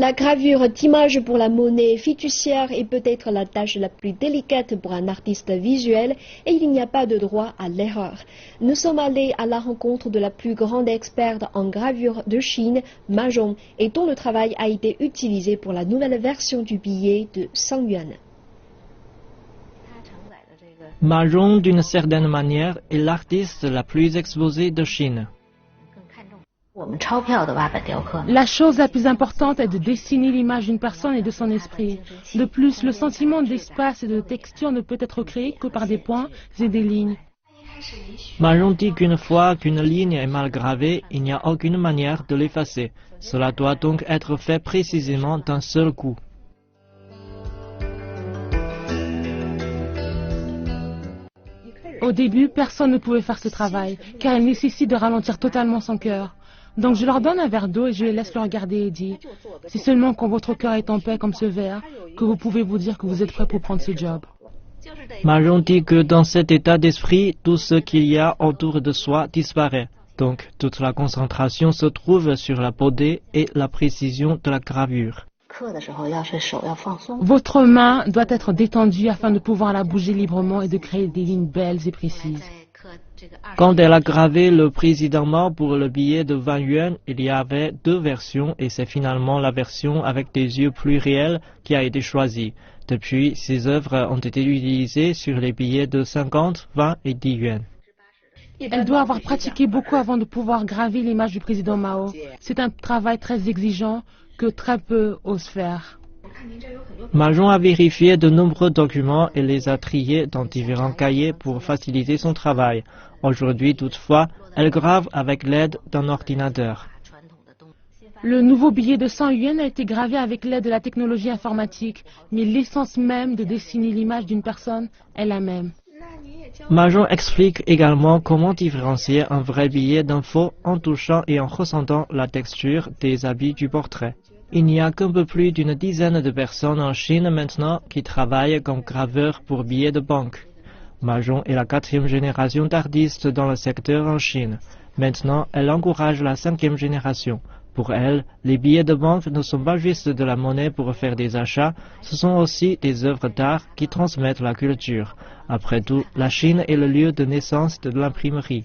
La gravure d'images pour la monnaie fiduciaire est peut-être la tâche la plus délicate pour un artiste visuel et il n'y a pas de droit à l'erreur. Nous sommes allés à la rencontre de la plus grande experte en gravure de Chine, Ma Zhong, et dont le travail a été utilisé pour la nouvelle version du billet de 100 yuan. Ma Zhong, d'une certaine manière, est l'artiste la plus exposée de Chine. La chose la plus importante est de dessiner l'image d'une personne et de son esprit. De plus, le sentiment d'espace et de texture ne peut être créé que par des points et des lignes. Ma Zhong dit qu'une fois qu'une ligne est mal gravée, il n'y a aucune manière de l'effacer. Cela doit donc être fait précisément d'un seul coup. Au début, personne ne pouvait faire ce travail, car il nécessite de ralentir totalement son cœur. Donc je leur donne un verre d'eau et je les laisse le regarder et dire « C'est seulement quand votre cœur est en paix comme ce verre que vous pouvez vous dire que vous êtes prêt pour prendre ce job. » Ma Zhong dit que dans cet état d'esprit, tout ce qu'il y a autour de soi disparaît. Donc toute la concentration se trouve sur la beauté et la précision de la gravure. Votre main doit être détendue afin de pouvoir la bouger librement et de créer des lignes belles et précises. Quand elle a gravé le président Mao pour le billet de 20 yuan, il y avait deux versions et c'est finalement la version avec des yeux plus réels qui a été choisie. Depuis, ces œuvres ont été utilisées sur les billets de 50, 20 et 10 yuan. Elle doit avoir pratiqué beaucoup avant de pouvoir graver l'image du président Mao. C'est un travail très exigeant que très peu osent faire. Ma Zhong a vérifié de nombreux documents et les a triés dans différents cahiers pour faciliter son travail. Aujourd'hui, toutefois, elle grave avec l'aide d'un ordinateur. Le nouveau billet de 100 yuan a été gravé avec l'aide de la technologie informatique, mais l'essence même de dessiner l'image d'une personne est la même. Ma Zhong explique également comment différencier un vrai billet d'un faux en touchant et en ressentant la texture des habits du portrait. Il n'y a qu'un peu plus d'une dizaine de personnes en Chine maintenant qui travaillent comme graveurs pour billets de banque. Ma Zhong est la 4e génération d'artistes dans le secteur en Chine. Maintenant, elle encourage la 5e génération. Pour elle, les billets de banque ne sont pas juste de la monnaie pour faire des achats, ce sont aussi des œuvres d'art qui transmettent la culture. Après tout, la Chine est le lieu de naissance de l'imprimerie.